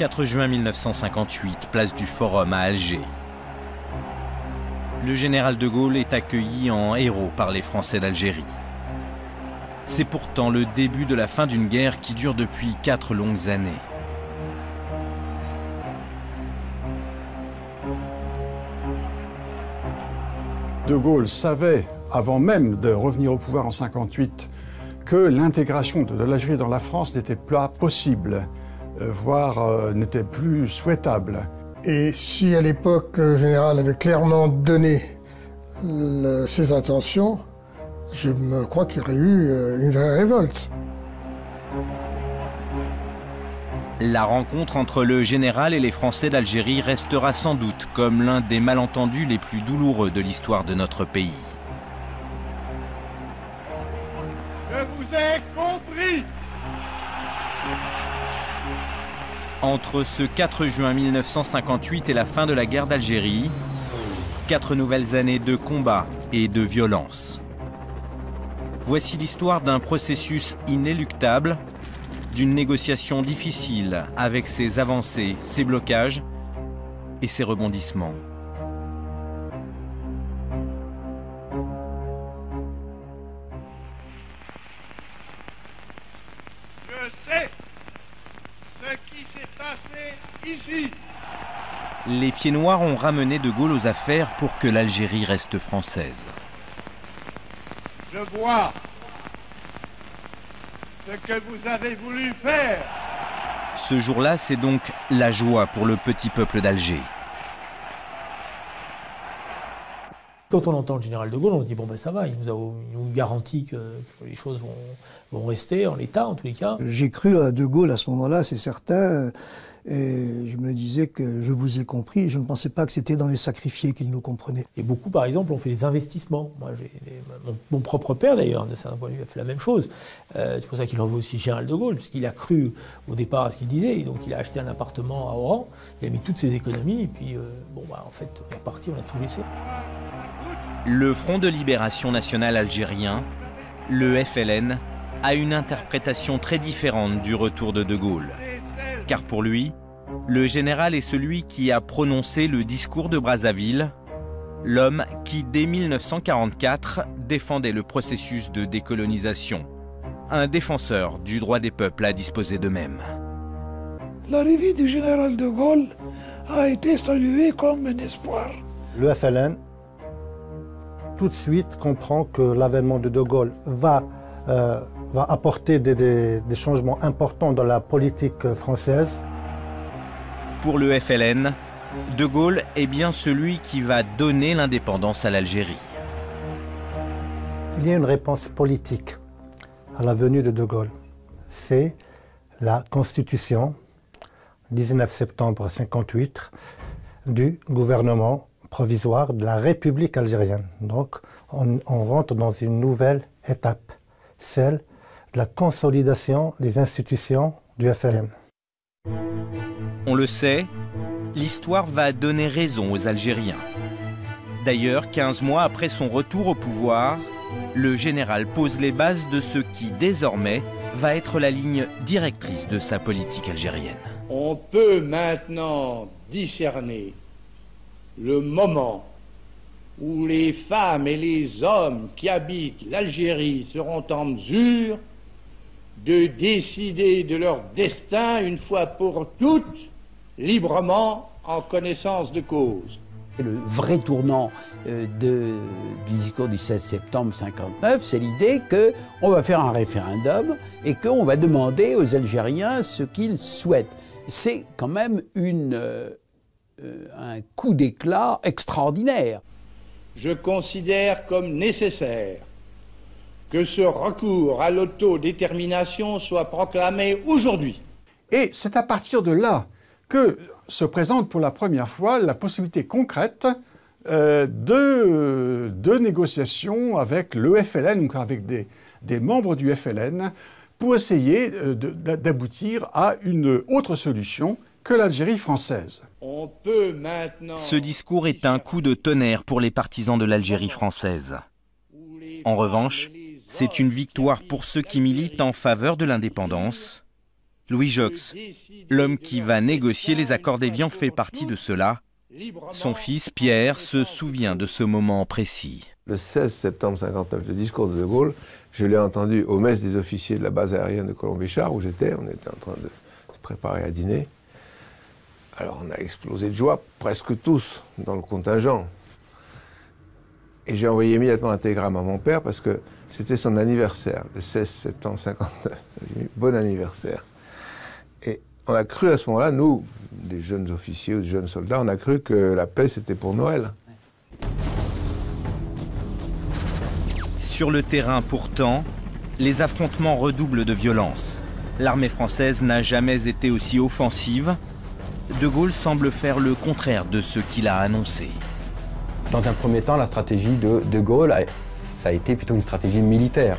4 juin 1958, place du Forum à Alger. Le général de Gaulle est accueilli en héros par les Français d'Algérie. C'est pourtant le début de la fin d'une guerre qui dure depuis 4 longues années. De Gaulle savait, avant même de revenir au pouvoir en 1958, que l'intégration de l'Algérie dans la France n'était pas possible, voire n'était plus souhaitable. Et si à l'époque le général avait clairement donné ses intentions, je me crois qu'il y aurait eu une vraie révolte. La rencontre entre le général et les Français d'Algérie restera sans doute comme l'un des malentendus les plus douloureux de l'histoire de notre pays. Je vous ai compris. Entre ce 4 juin 1958 et la fin de la guerre d'Algérie, 4 nouvelles années de combat et de violence. Voici l'histoire d'un processus inéluctable, d'une négociation difficile avec ses avancées, ses blocages et ses rebondissements. Je sais ce qui s'est passé ici. Les Pieds Noirs ont ramené De Gaulle aux affaires pour que l'Algérie reste française. Je vois ce que vous avez voulu faire. Ce jour-là, c'est donc la joie pour le petit peuple d'Alger. Quand on entend le général de Gaulle, on se dit bon ben ça va, il nous garantit que les choses vont rester en l'état en tous les cas. J'ai cru à De Gaulle à ce moment-là, c'est certain. Et je me disais que je vous ai compris. Je ne pensais pas que c'était dans les sacrifiés qu'il nous comprenait. Et beaucoup, par exemple, ont fait des investissements. Moi, mon propre père, d'ailleurs, de certain point de vue, a fait la même chose. C'est pour ça qu'il en veut aussi général de Gaulle, parce qu'il a cru au départ à ce qu'il disait. Et donc, il a acheté un appartement à Oran. Il a mis toutes ses économies. Et puis, en fait, on est reparti, on a tout laissé. Le Front de Libération Nationale Algérien, le FLN, a une interprétation très différente du retour de Gaulle. Car pour lui, le général est celui qui a prononcé le discours de Brazzaville, l'homme qui, dès 1944, défendait le processus de décolonisation, un défenseur du droit des peuples à disposer d'eux-mêmes. L'arrivée du général de Gaulle a été saluée comme un espoir. Le FLN, tout de suite, comprend que l'avènement de Gaulle va apporter des changements importants dans la politique française. Pour le FLN, De Gaulle est bien celui qui va donner l'indépendance à l'Algérie. Il y a une réponse politique à la venue de Gaulle. C'est la Constitution, 19 septembre 1958, du gouvernement provisoire de la République algérienne. Donc, on rentre dans une nouvelle étape, celle de la consolidation des institutions du FLN. On le sait, l'histoire va donner raison aux Algériens. D'ailleurs, 15 mois après son retour au pouvoir, le général pose les bases de ce qui, désormais, va être la ligne directrice de sa politique algérienne. On peut maintenant discerner le moment où les femmes et les hommes qui habitent l'Algérie seront en mesure de décider de leur destin une fois pour toutes, librement, en connaissance de cause. Le vrai tournant du discours du 16 septembre 1959, c'est l'idée qu'on va faire un référendum et qu'on va demander aux Algériens ce qu'ils souhaitent. C'est quand même un coup d'éclat extraordinaire. Je considère comme nécessaire que ce recours à l'autodétermination soit proclamé aujourd'hui. Et c'est à partir de là que se présente pour la première fois la possibilité concrète de négociations avec le FLN, donc avec des membres du FLN, pour essayer d'aboutir à une autre solution que l'Algérie française. On peut maintenant... Ce discours est un coup de tonnerre pour les partisans de l'Algérie française. En revanche, c'est une victoire pour ceux qui militent en faveur de l'indépendance. Louis Jox, l'homme qui va négocier les accords d'Évian, fait partie de cela. Son fils, Pierre, se souvient de ce moment précis. Le 16 septembre 1959, le discours de Gaulle, je l'ai entendu aux messes des officiers de la base aérienne de Colombichard, où j'étais. On était en train de se préparer à dîner. Alors on a explosé de joie, presque tous, dans le contingent. Et j'ai envoyé immédiatement un télégramme à mon père parce que c'était son anniversaire, le 16 septembre 1959. Bon anniversaire. Et on a cru à ce moment-là, nous, des jeunes officiers ou des jeunes soldats, on a cru que la paix c'était pour Noël. Sur le terrain, pourtant, les affrontements redoublent de violence. L'armée française n'a jamais été aussi offensive. De Gaulle semble faire le contraire de ce qu'il a annoncé. Dans un premier temps, la stratégie de Gaulle, ça a été plutôt une stratégie militaire.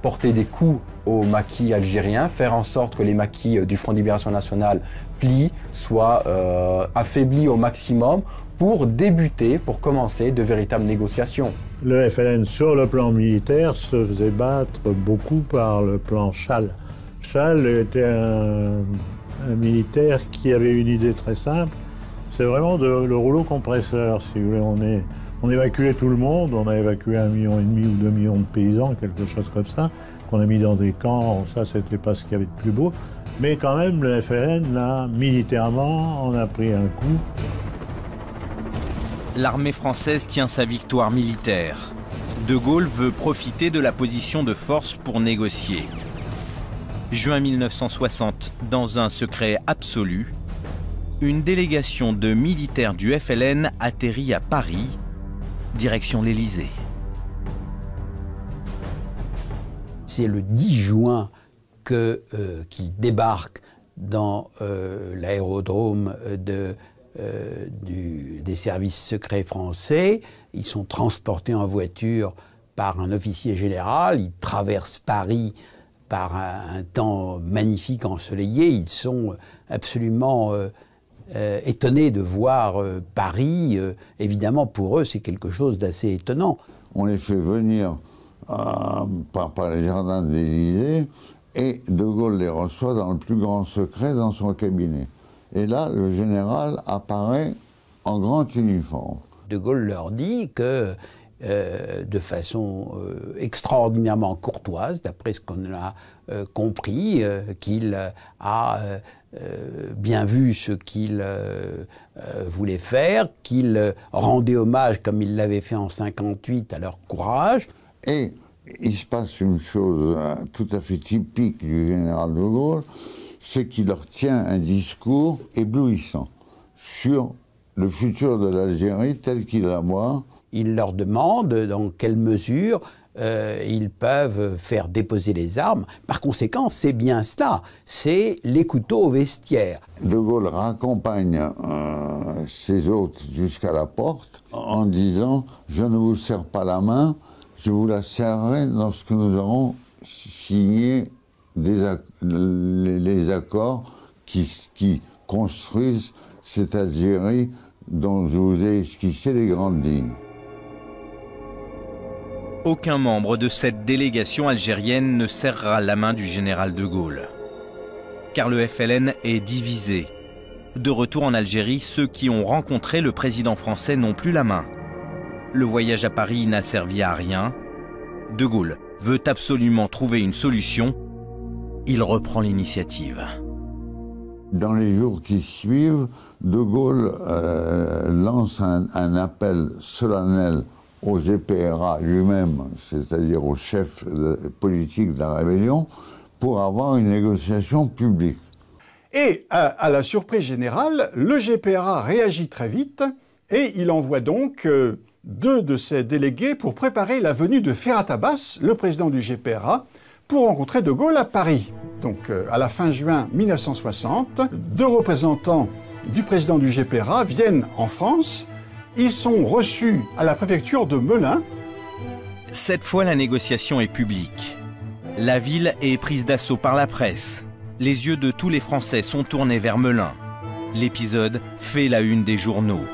Porter des coups aux maquis algériens, faire en sorte que les maquis du Front de Libération Nationale plient, soient affaiblis au maximum pour débuter, pour commencer de véritables négociations. Le FLN, sur le plan militaire, se faisait battre beaucoup par le plan Chasles. Chasles était un militaire qui avait une idée très simple, c'est vraiment le rouleau compresseur, si vous voulez. On évacuait tout le monde, on a évacué 1,5 million ou 2 millions de paysans, quelque chose comme ça, qu'on a mis dans des camps, ça c'était pas ce qu'il y avait de plus beau. Mais quand même, le FLN, là, militairement, on a pris un coup. L'armée française tient sa victoire militaire. De Gaulle veut profiter de la position de force pour négocier. Juin 1960, dans un secret absolu, une délégation de militaires du FLN atterrit à Paris, direction l'Élysée. C'est le 10 juin qu'il débarque dans l'aérodrome des services secrets français. Ils sont transportés en voiture par un officier général. Ils traversent Paris par un temps magnifique ensoleillé. Ils sont absolument étonnés de voir Paris. Évidemment, pour eux, c'est quelque chose d'assez étonnant. On les fait venir par les jardins de l'Élysée et De Gaulle les reçoit dans le plus grand secret dans son cabinet. Et là, le général apparaît en grand uniforme. De Gaulle leur dit que, de façon extraordinairement courtoise, d'après ce qu'on a compris, qu'il a bien vu ce qu'il voulait faire, qu'il rendait hommage, comme il l'avait fait en 1958, à leur courage. Et il se passe une chose tout à fait typique du général de Gaulle, c'est qu'il leur tient un discours éblouissant sur le futur de l'Algérie tel qu'il la voit. Il leur demande dans quelle mesure ils peuvent faire déposer les armes. Par conséquent, c'est bien cela, c'est les couteaux au vestiaire. De Gaulle raccompagne ses hôtes jusqu'à la porte en disant « Je ne vous serre pas la main, je vous la serrerai lorsque nous aurons signé les accords qui construisent cette Algérie dont je vous ai esquissé les grandes lignes. » Aucun membre de cette délégation algérienne ne serrera la main du général de Gaulle. Car le FLN est divisé. De retour en Algérie, ceux qui ont rencontré le président français n'ont plus la main. Le voyage à Paris n'a servi à rien. De Gaulle veut absolument trouver une solution. Il reprend l'initiative. Dans les jours qui suivent, De Gaulle lance un appel solennel au GPRA lui-même, c'est-à-dire au chef politique de la rébellion, pour avoir une négociation publique. Et à la surprise générale, le GPRA réagit très vite et il envoie donc 2 de ses délégués pour préparer la venue de Ferhat Abbas, le président du GPRA, pour rencontrer De Gaulle à Paris. Donc à la fin juin 1960, 2 représentants du président du GPRA viennent en France. Ils sont reçus à la préfecture de Melun. Cette fois, la négociation est publique. La ville est prise d'assaut par la presse. Les yeux de tous les Français sont tournés vers Melun. L'épisode fait la une des journaux.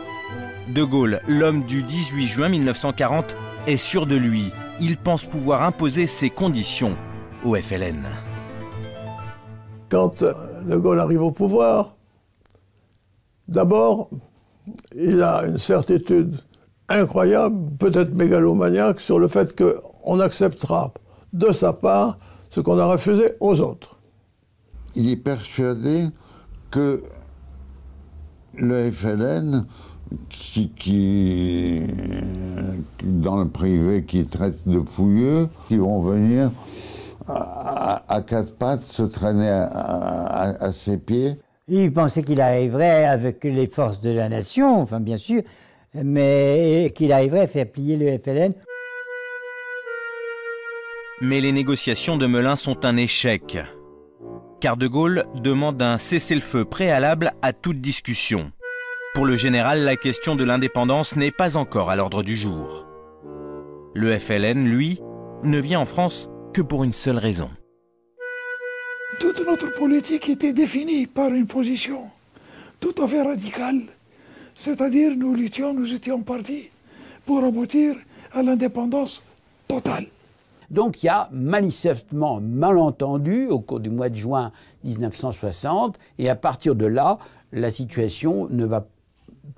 De Gaulle, l'homme du 18 juin 1940, est sûr de lui. Il pense pouvoir imposer ses conditions au FLN. quand De Gaulle arrive au pouvoir, d'abord, il a une certitude incroyable, peut-être mégalomaniaque, sur le fait qu'on acceptera de sa part ce qu'on a refusé aux autres. Il est persuadé que le FLN, qui dans le privé, qui traite de pouilleux, qui vont venir à quatre pattes se traîner à ses pieds. Il pensait qu'il arriverait avec les forces de la nation, enfin bien sûr, mais qu'il arriverait à faire plier le FLN. Mais les négociations de Melun sont un échec, car De Gaulle demande un cessez-le-feu préalable à toute discussion. Pour le général, la question de l'indépendance n'est pas encore à l'ordre du jour. Le FLN, lui, ne vient en France que pour une seule raison. Toute notre politique était définie par une position tout à fait radicale. C'est-à-dire, nous étions partis pour aboutir à l'indépendance totale. Donc il y a manifestement malentendu au cours du mois de juin 1960, et à partir de là, la situation ne va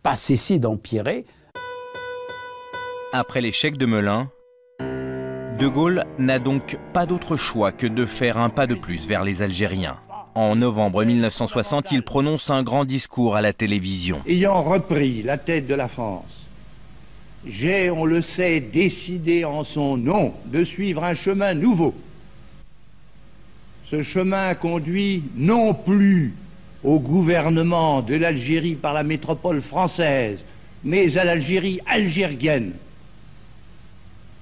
pas cesser d'empirer. Après l'échec de Melun, De Gaulle n'a donc pas d'autre choix que de faire un pas de plus vers les Algériens. En novembre 1960, il prononce un grand discours à la télévision. Ayant repris la tête de la France, j'ai, on le sait, décidé en son nom de suivre un chemin nouveau. Ce chemin conduit non plus au gouvernement de l'Algérie par la métropole française, mais à l'Algérie algérienne.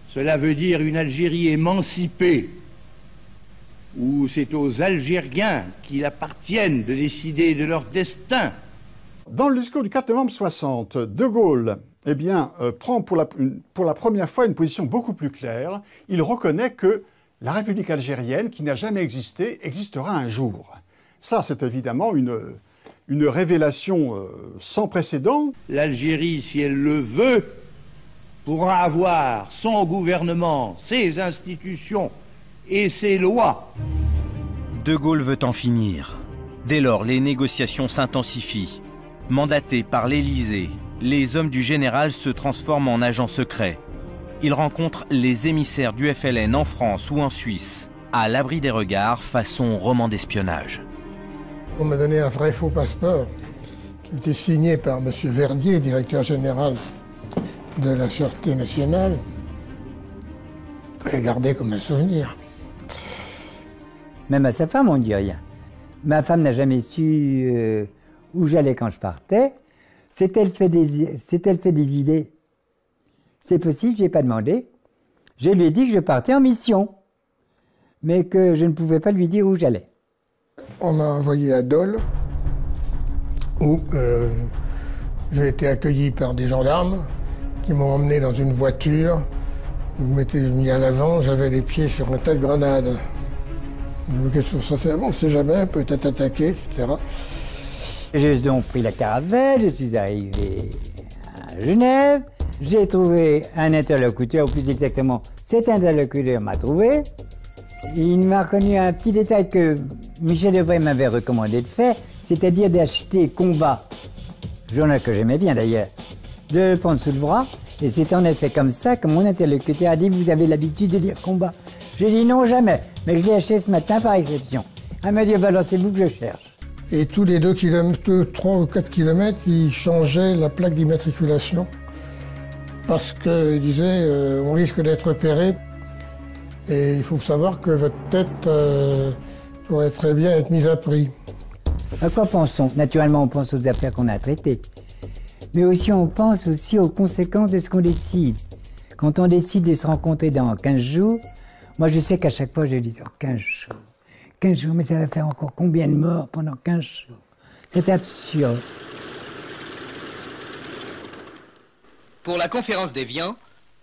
Cela veut dire une Algérie émancipée, où c'est aux Algériens qu'il appartienne de décider de leur destin. Dans le discours du 4 novembre 60, De Gaulle prend pour la première fois une position beaucoup plus claire. Il reconnaît que la République algérienne, qui n'a jamais existé, existera un jour. Ça, c'est évidemment une révélation sans précédent. L'Algérie, si elle le veut, pourra avoir son gouvernement, ses institutions et ses lois. De Gaulle veut en finir. Dès lors, les négociations s'intensifient. Mandatés par l'Élysée, les hommes du général se transforment en agents secrets. Ils rencontrent les émissaires du FLN en France ou en Suisse, à l'abri des regards, façon roman d'espionnage. On m'a donné un vrai faux passeport qui était signé par M. Verdier, directeur général de la Sûreté nationale. J'ai gardé comme un souvenir. Même à sa femme, on ne dit rien. Ma femme n'a jamais su où j'allais quand je partais. S'est-elle fait des idées? C'est possible, je n'ai pas demandé. Je lui ai dit que je partais en mission, mais que je ne pouvais pas lui dire où j'allais. On m'a envoyé à Dole, où j'ai été accueilli par des gendarmes qui m'ont emmené dans une voiture. Je m'étais mis à l'avant, j'avais les pieds sur un tas de grenades. Qu'est-ce que ça fait? Bon, on ne sait jamais, peut-être attaqué, etc. J'ai donc pris la caravelle, je suis arrivé à Genève. J'ai trouvé un interlocuteur, ou plus exactement, cet interlocuteur m'a trouvé. Il m'a reconnu un petit détail que Michel Debré m'avait recommandé de faire, c'est-à-dire d'acheter Combat, journal que j'aimais bien d'ailleurs, de le prendre sous le bras. Et c'est en effet comme ça que mon interlocuteur a dit « Vous avez l'habitude de lire Combat ?» J'ai dit « Non, jamais, mais je l'ai acheté ce matin par exception. » Elle m'a dit « Ben, c'est vous que je cherche. » Et tous les 3 ou 4 kilomètres, il changeait la plaque d'immatriculation parce qu'il disait on risque d'être repéré et il faut savoir que votre tête pourrait très bien être mise à prix. À quoi pensons? Naturellement, on pense aux affaires qu'on a traitées. Mais aussi, on pense aussi aux conséquences de ce qu'on décide. Quand on décide de se rencontrer dans 15 jours, moi je sais qu'à chaque fois je dis oh, 15 jours. 15 jours, mais ça va faire encore combien de morts pendant 15 jours? C'est absurde. Pour la conférence d'Évian,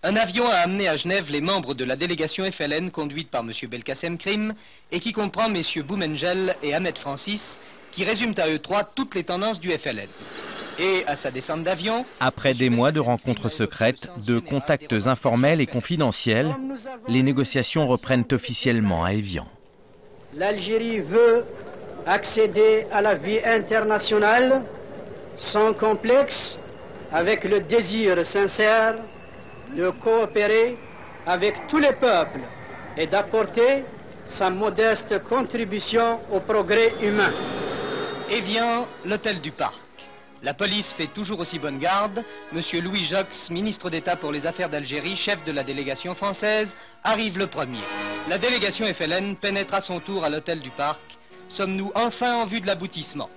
un avion a amené à Genève les membres de la délégation FLN conduite par M. Belkacem Krim et qui comprend MM. Boumengel et Ahmed Francis, qui résument à eux trois toutes les tendances du FLN. Et à sa descente d'avion... Après des mois de rencontres secrètes, de contacts informels et confidentiels, les négociations reprennent officiellement à Évian. L'Algérie veut accéder à la vie internationale sans complexe, avec le désir sincère de coopérer avec tous les peuples et d'apporter sa modeste contribution au progrès humain. Et vient l'hôtel du Parc. La police fait toujours aussi bonne garde. Monsieur Louis Jox, ministre d'État pour les affaires d'Algérie, chef de la délégation française, arrive le premier. La délégation FLN pénètre à son tour à l'hôtel du Parc. Sommes-nous enfin en vue de l'aboutissement?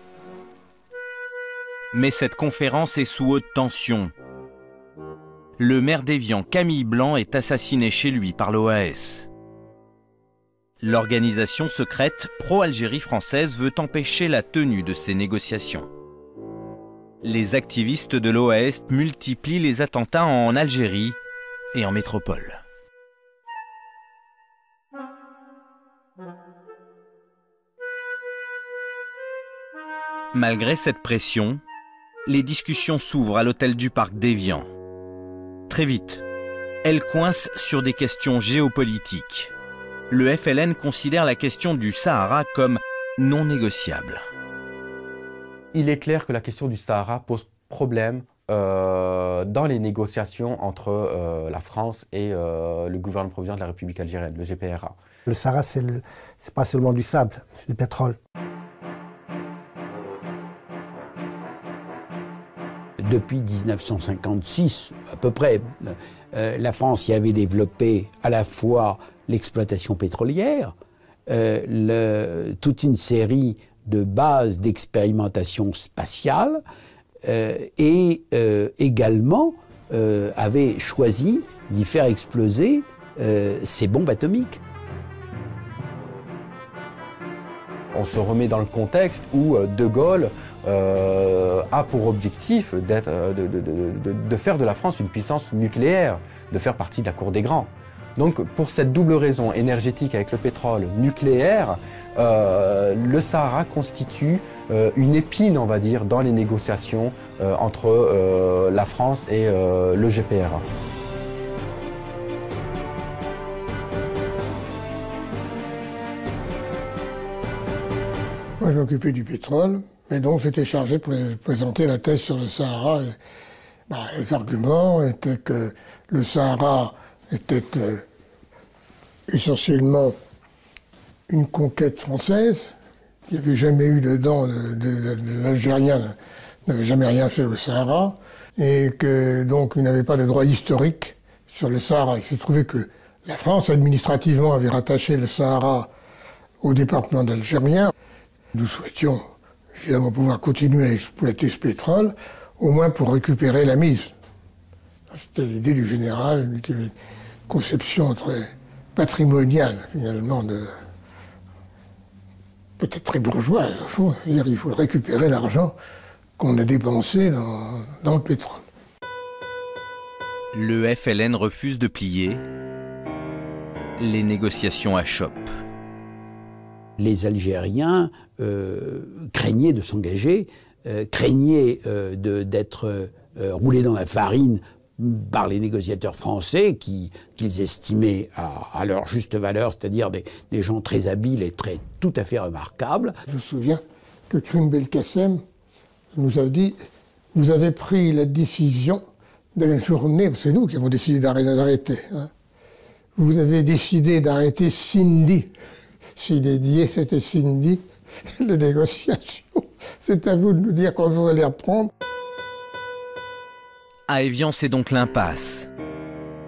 Mais cette conférence est sous haute tension. Le maire d'Évian, Camille Blanc, est assassiné chez lui par l'OAS. L'organisation secrète pro-Algérie française veut empêcher la tenue de ces négociations. Les activistes de l'OAS multiplient les attentats en Algérie et en métropole. Malgré cette pression, les discussions s'ouvrent à l'hôtel du Parc d'Évian. Très vite, elles coincent sur des questions géopolitiques. Le FLN considère la question du Sahara comme non négociable. Il est clair que la question du Sahara pose problème dans les négociations entre la France et le gouvernement provisoire de la République algérienne, le GPRA. Le Sahara, c'est pas seulement du sable, c'est du pétrole. Depuis 1956, à peu près, la France y avait développé à la fois l'exploitation pétrolière, toute une série de bases d'expérimentation spatiale et également avait choisi d'y faire exploser ses bombes atomiques. On se remet dans le contexte où De Gaulle a pour objectif de faire de la France une puissance nucléaire, de faire partie de la cour des grands. Donc pour cette double raison énergétique avec le pétrole nucléaire, le Sahara constitue une épine, on va dire, dans les négociations entre la France et le GPRA. Moi, je m'occupais du pétrole, et donc j'étais chargé pour présenter la thèse sur le Sahara. Et, les arguments étaient que le Sahara était essentiellement une conquête française. Il n'y avait jamais eu dedans, l'Algérien n'avait jamais rien fait au Sahara, et que donc il n'avait pas de droit historique sur le Sahara. Il s'est trouvé que la France, administrativement, avait rattaché le Sahara au département d'Algérien. Nous souhaitions évidemment pouvoir continuer à exploiter ce pétrole, au moins pour récupérer la mise. C'était l'idée du général, qui avait une conception très patrimoniale, finalement, peut-être très bourgeoise, au fond. Il faut récupérer l'argent qu'on a dépensé dans le pétrole. Le FLN refuse de plier. Les négociations achoppent. Les Algériens craignaient de s'engager, craignaient d'être roulés dans la farine par les négociateurs français qu'ils estimaient à leur juste valeur, c'est-à-dire des gens très habiles et tout à fait remarquables. Je me souviens que Krim Belkacem nous a dit « Vous avez pris la décision d'une journée, c'est nous qui avons décidé d'arrêter. Hein. Vous avez décidé d'arrêter Sindhi. Sidi, c'était Sindhi, les négociations. C'est à vous de nous dire qu'on veut les reprendre. » À Évian, c'est donc l'impasse.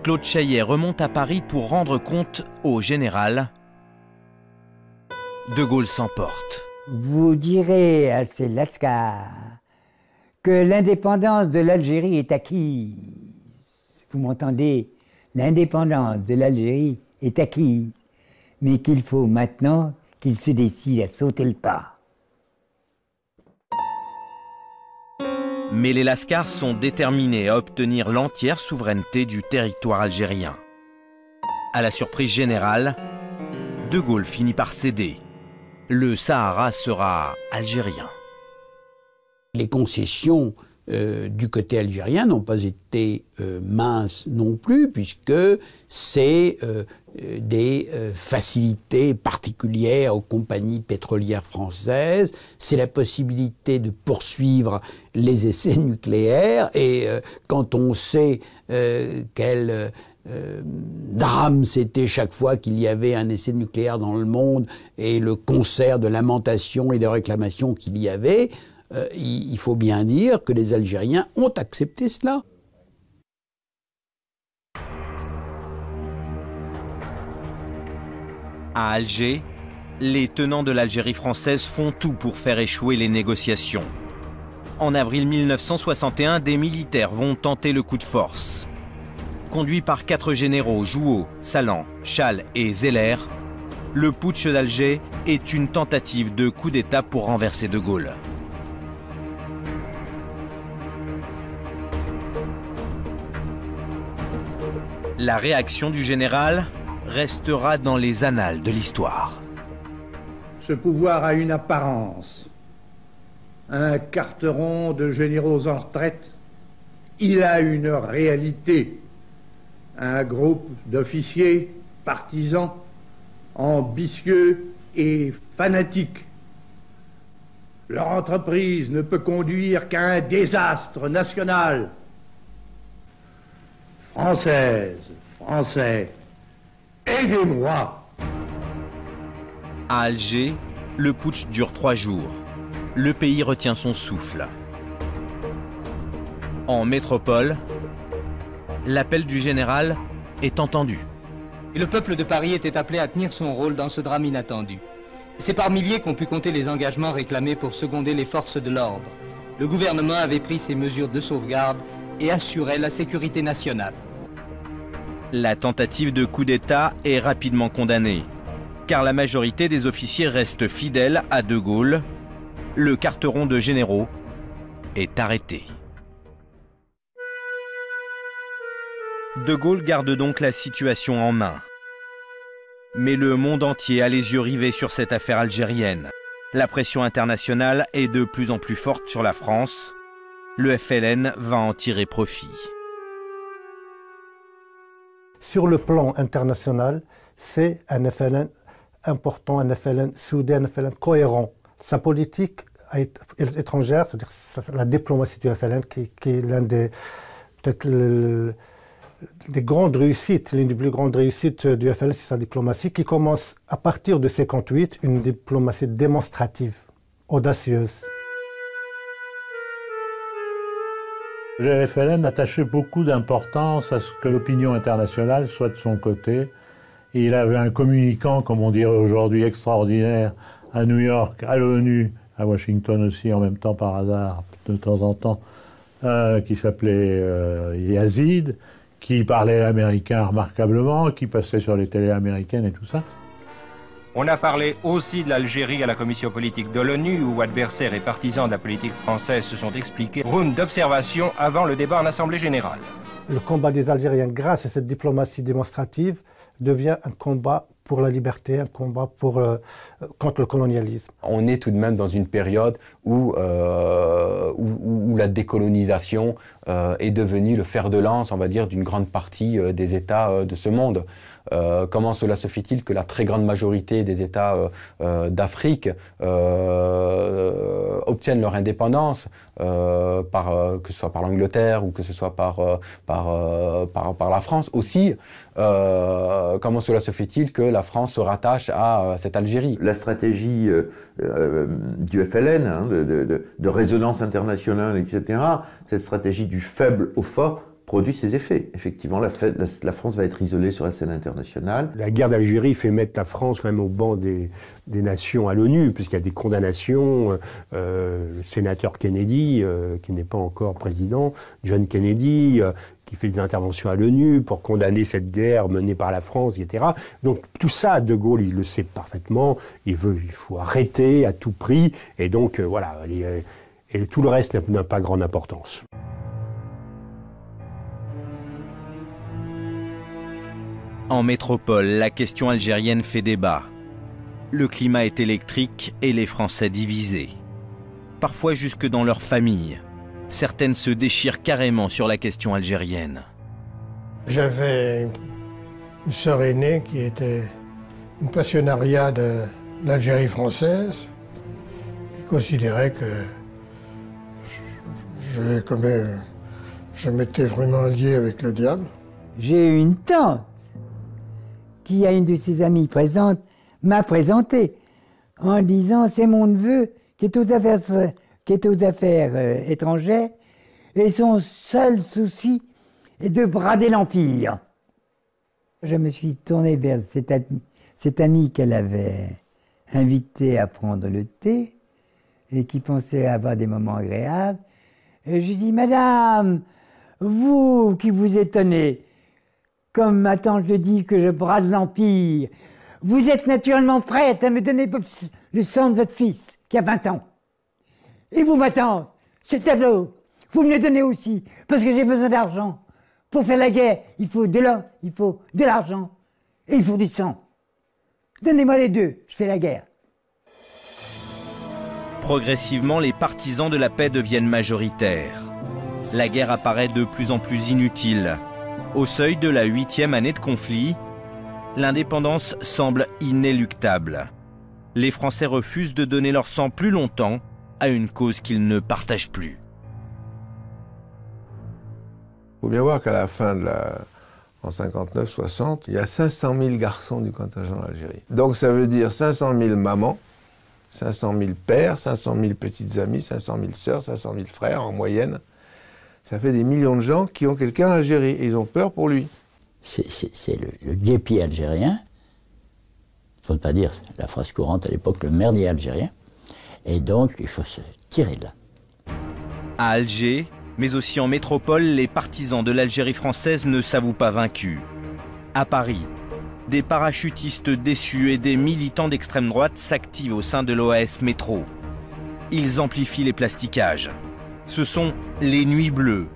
Claude Chaillet remonte à Paris pour rendre compte au général. De Gaulle s'emporte. Vous direz à ces lascars que l'indépendance de l'Algérie est acquise. Vous m'entendez? L'indépendance de l'Algérie est acquise, mais qu'il faut maintenant qu'ils se décident à sauter le pas. Mais les lascars sont déterminés à obtenir l'entière souveraineté du territoire algérien. À la surprise générale, De Gaulle finit par céder. Le Sahara sera algérien. Les concessions du côté algérien n'ont pas été minces non plus, puisque c'est des facilités particulières aux compagnies pétrolières françaises, c'est la possibilité de poursuivre les essais nucléaires, et quand on sait quel drame c'était chaque fois qu'il y avait un essai nucléaire dans le monde, et le concert de lamentations et de réclamations qu'il y avait, il faut bien dire que les Algériens ont accepté cela. À Alger, les tenants de l'Algérie française font tout pour faire échouer les négociations. En avril 1961, des militaires vont tenter le coup de force. Conduit par 4 généraux, Jouhaud, Salan, Chal et Zeller, le putsch d'Alger est une tentative de coup d'État pour renverser De Gaulle. La réaction du général restera dans les annales de l'histoire. Ce pouvoir a une apparence, un carteron de généraux en retraite. Il a une réalité, un groupe d'officiers partisans, ambitieux et fanatiques. Leur entreprise ne peut conduire qu'à un désastre national. Françaises, Français, aidez-moi! À Alger, le putsch dure 3 jours. Le pays retient son souffle. En métropole, l'appel du général est entendu. Et le peuple de Paris était appelé à tenir son rôle dans ce drame inattendu. C'est par milliers qu'ont pu compter les engagements réclamés pour seconder les forces de l'ordre. Le gouvernement avait pris ses mesures de sauvegarde et assurait la sécurité nationale. La tentative de coup d'État est rapidement condamnée, car la majorité des officiers restent fidèles à De Gaulle. Le carteron de généraux est arrêté. De Gaulle garde donc la situation en main. Mais le monde entier a les yeux rivés sur cette affaire algérienne. La pression internationale est de plus en plus forte sur la France. Le FLN va en tirer profit. Sur le plan international, c'est un FLN important, un FLN soudé, un FLN cohérent. Sa politique étrangère, c'est-à-dire la diplomatie du FLN, qui est l'un des, peut-être des grandes réussites, l'une des plus grandes réussites du FLN, c'est sa diplomatie, qui commence à partir de 1958, une diplomatie démonstrative, audacieuse. Le FLN attachait beaucoup d'importance à ce que l'opinion internationale soit de son côté. Et il avait un communicant, comme on dirait aujourd'hui, extraordinaire, à New York, à l'ONU, à Washington aussi, en même temps par hasard, de temps en temps, qui s'appelait Yazid, qui parlait américain remarquablement, qui passait sur les télés américaines et tout ça. On a parlé aussi de l'Algérie à la commission politique de l'ONU, où adversaires et partisans de la politique française se sont expliqués. Room d'observation avant le débat en Assemblée générale. Le combat des Algériens, grâce à cette diplomatie démonstrative, devient un combat pour la liberté, un combat contre le colonialisme. On est tout de même dans une période où la décolonisation est devenue le fer de lance, on va dire, d'une grande partie des États de ce monde. Comment cela se fait-il que la très grande majorité des États d'Afrique obtiennent leur indépendance, que ce soit par l'Angleterre ou que ce soit par la France aussi? Comment cela se fait-il que la France se rattache à cette Algérie? La stratégie du FLN, hein, de résonance internationale, etc., cette stratégie du faible au fort, produit ses effets. Effectivement, la France va être isolée sur la scène internationale. La guerre d'Algérie fait mettre la France quand même au banc des nations à l'ONU, puisqu'il y a des condamnations. Le sénateur Kennedy, qui n'est pas encore président, John Kennedy, qui fait des interventions à l'ONU pour condamner cette guerre menée par la France, etc. Donc tout ça, De Gaulle, il le sait parfaitement. Il faut arrêter à tout prix. Et donc, voilà. Et tout le reste n'a pas grande importance. En métropole, la question algérienne fait débat. Le climat est électrique et les Français divisés. Parfois jusque dans leur famille. certaines se déchirent carrément sur la question algérienne. J'avais une sœur aînée qui était une passionnariat de l'Algérie française. Je considérais que je m'étais vraiment lié avec le diable. J'ai eu une tante qui, à une de ses amies présentes, m'a présenté en disant « c'est mon neveu qui est aux affaires étrangères et son seul souci est de brader l'Empire ». Je me suis tourné vers cette amie qu'elle avait invitée à prendre le thé et qui pensait avoir des moments agréables. Et je lui dis « Madame, vous qui vous étonnez, comme ma tante le dit que je brade l'Empire, vous êtes naturellement prête à me donner le sang de votre fils, qui a 20 ans. Et vous, ma tante, ce tableau, vous me le donnez aussi, parce que j'ai besoin d'argent. Pour faire la guerre, il faut de l'or, il faut de l'argent, et il faut du sang. Donnez-moi les deux, je fais la guerre. » Progressivement, les partisans de la paix deviennent majoritaires. La guerre apparaît de plus en plus inutile. Au seuil de la 8e année de conflit, l'indépendance semble inéluctable. Les Français refusent de donner leur sang plus longtemps à une cause qu'ils ne partagent plus. Il faut bien voir qu'à la fin en 59-60, il y a 500 000 garçons du contingent d'Algérie. Donc ça veut dire 500 000 mamans, 500 000 pères, 500 000 petites amies, 500 000 sœurs, 500 000 frères en moyenne. Ça fait des millions de gens qui ont quelqu'un en Algérie et ils ont peur pour lui. C'est le guépier algérien, il ne faut pas dire la phrase courante à l'époque, le merdier algérien. Et donc, il faut se tirer de là. À Alger, mais aussi en métropole, les partisans de l'Algérie française ne s'avouent pas vaincus. À Paris, des parachutistes déçus et des militants d'extrême droite s'activent au sein de l'OAS Métro. Ils amplifient les plastiquages. Ce sont les Nuits Bleues.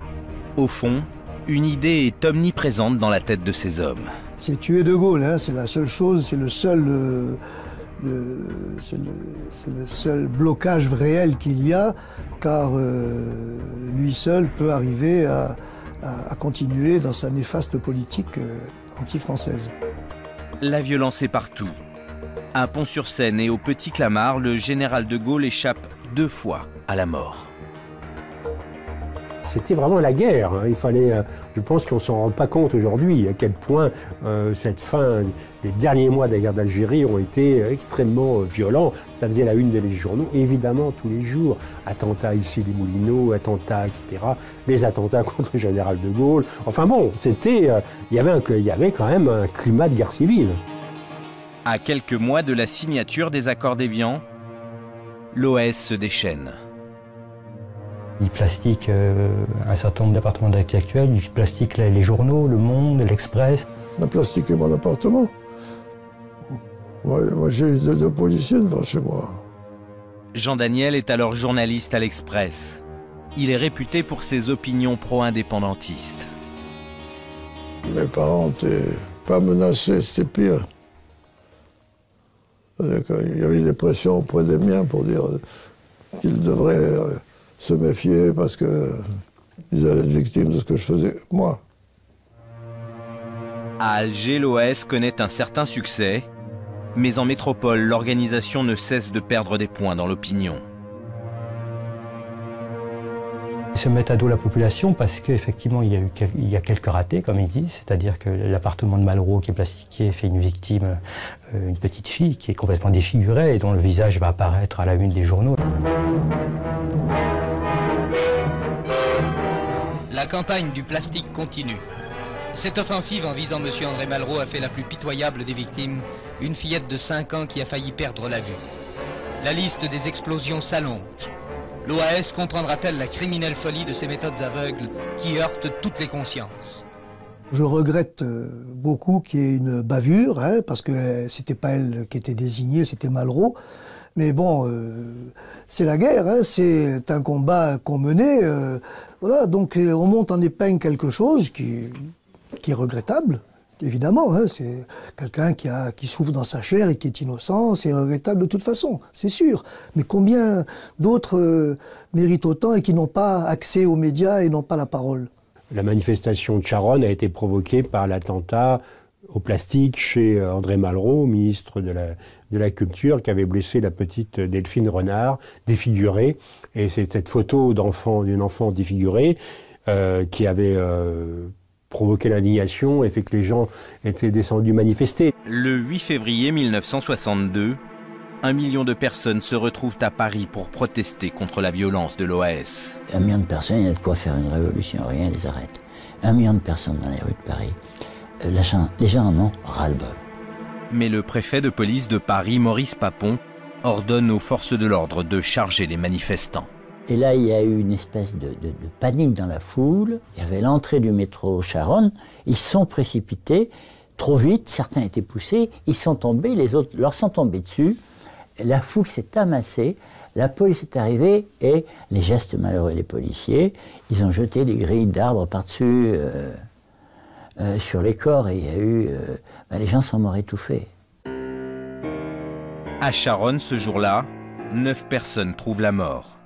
Au fond, une idée est omniprésente dans la tête de ces hommes. C'est tuer De Gaulle, hein, c'est la seule chose, c'est le seul blocage réel qu'il y a, car lui seul peut arriver à continuer dans sa néfaste politique anti-française. La violence est partout. À Pont-sur-Seine et au Petit Clamart, le général de Gaulle échappe 2 fois à la mort. C'était vraiment la guerre. Il fallait, je pense qu'on ne s'en rend pas compte aujourd'hui à quel point cette fin, les derniers mois de la guerre d'Algérie ont été extrêmement violents. Ça faisait la une des journaux, évidemment, tous les jours. Attentats ici des Moulineaux, attentats, etc. Les attentats contre le général de Gaulle. Enfin bon, c'était, il y avait quand même un climat de guerre civile. À quelques mois de la signature des accords d'Évian, l'OAS se déchaîne. Il plastique un certain nombre d'appartements intellectuels, il plastique les journaux, Le Monde, l'Express. On a plastiqué mon appartement. Moi j'ai eu 2 policiers devant chez moi. Jean Daniel est alors journaliste à l'Express. Il est réputé pour ses opinions pro-indépendantistes. Mes parents n'étaient pas menacés, c'était pire. Il y avait des pressions auprès des miens pour dire qu'ils devraient se méfier parce qu'ils allaient être victimes de ce que je faisais, moi. À Alger, l'OAS connaît un certain succès, mais en métropole, l'organisation ne cesse de perdre des points dans l'opinion. Ils se mettent à dos la population parce qu'effectivement, il y a quelques ratés, comme ils disent, c'est-à-dire que l'appartement de Malraux qui est plastiqué fait une victime, une petite fille qui est complètement défigurée et dont le visage va apparaître à la une des journaux. La campagne du plastique continue. Cette offensive en visant M. André Malraux a fait la plus pitoyable des victimes, une fillette de 5 ans qui a failli perdre la vue. La liste des explosions s'allonge. L'OAS comprendra-t-elle la criminelle folie de ces méthodes aveugles qui heurtent toutes les consciences? Je regrette beaucoup qu'il y ait une bavure, hein, parce que c'était pas elle qui était désignée, c'était Malraux. Mais bon, c'est la guerre, hein, c'est un combat qu'on menait. Voilà, donc on monte en épingle quelque chose qui est regrettable, Évidemment, hein, c'est quelqu'un qui souffre dans sa chair et qui est innocent, c'est regrettable de toute façon, c'est sûr. Mais combien d'autres méritent autant et qui n'ont pas accès aux médias et n'ont pas la parole? La manifestation de Charonne a été provoquée par l'attentat au plastique chez André Malraux, ministre de la Culture, qui avait blessé la petite Delphine Renard, défigurée. Et c'est cette photo d'une enfant défigurée qui avait provoqué l'indignation et fait que les gens étaient descendus manifester. Le 8 février 1962, 1 million de personnes se retrouvent à Paris pour protester contre la violence de l'OAS. 1 million de personnes, il y a de quoi faire une révolution, rien ne les arrête. 1 million de personnes dans les rues de Paris. Les gens en ont ras-le-bol. Mais le préfet de police de Paris, Maurice Papon, ordonne aux forces de l'ordre de charger les manifestants. Et là, il y a eu une espèce de panique dans la foule. Il y avait l'entrée du métro Charonne. Ils sont précipités trop vite. Certains étaient poussés. Ils sont tombés. Les autres leur sont tombés dessus. La foule s'est amassée. La police est arrivée et les gestes malheureux des policiers, ils ont jeté des grilles d'arbres par-dessus sur les corps et il y a eu... les gens sont morts étouffés. À Charonne, ce jour-là, 9 personnes trouvent la mort.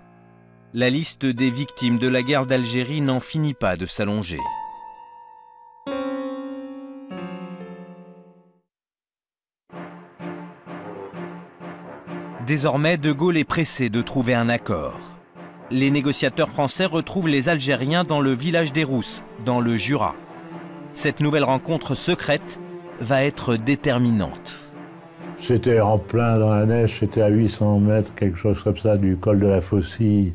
La liste des victimes de la guerre d'Algérie n'en finit pas de s'allonger. Désormais, De Gaulle est pressé de trouver un accord. Les négociateurs français retrouvent les Algériens dans le village des Rousses, dans le Jura. Cette nouvelle rencontre secrète va être déterminante. C'était en plein dans la neige, c'était à 800 mètres, quelque chose comme ça, du col de la Faucille.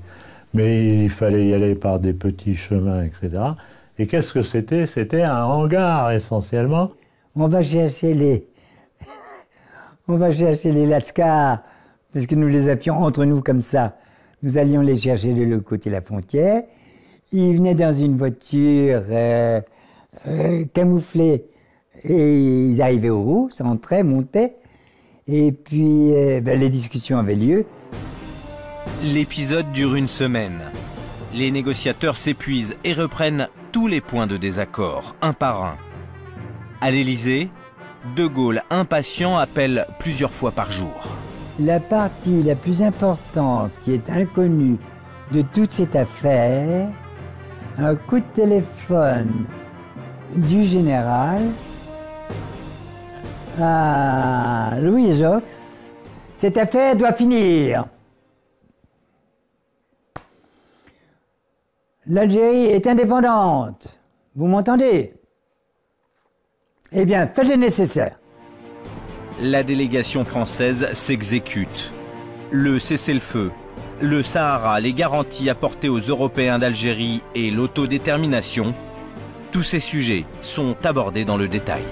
Mais il fallait y aller par des petits chemins, etc. Et qu'est-ce que c'était? C'était un hangar, essentiellement. On va chercher les Lascars, parce que nous les avions entre nous comme ça. Nous allions les chercher de l'autre côté de la frontière. Ils venaient dans une voiture camouflée et ils arrivaient aux Rousses, entraient, montaient. Et puis les discussions avaient lieu. L'épisode dure une semaine. Les négociateurs s'épuisent et reprennent tous les points de désaccord, un par un. À l'Élysée, De Gaulle, impatient, appelle plusieurs fois par jour. La partie la plus importante qui est inconnue de toute cette affaire, un coup de téléphone du général à Louis Jox. Cette affaire doit finir. L'Algérie est indépendante. Vous m'entendez? Eh bien, faites le nécessaire. La délégation française s'exécute. Le cessez-le-feu, le Sahara, les garanties apportées aux Européens d'Algérie et l'autodétermination, tous ces sujets sont abordés dans le détail.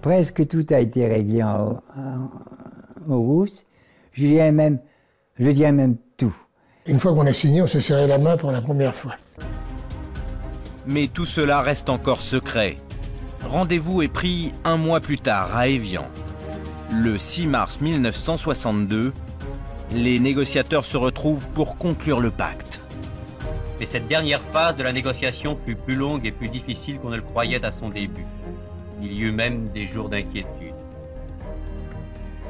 Presque tout a été réglé aux Rousses. Je dirais même tout. Une fois qu'on a signé, on s'est serré la main pour la première fois. Mais tout cela reste encore secret. Rendez-vous est pris 1 mois plus tard à Évian. Le 6 mars 1962, les négociateurs se retrouvent pour conclure le pacte. Mais cette dernière phase de la négociation fut plus longue et plus difficile qu'on ne le croyait à son début. Il y eut même des jours d'inquiétude.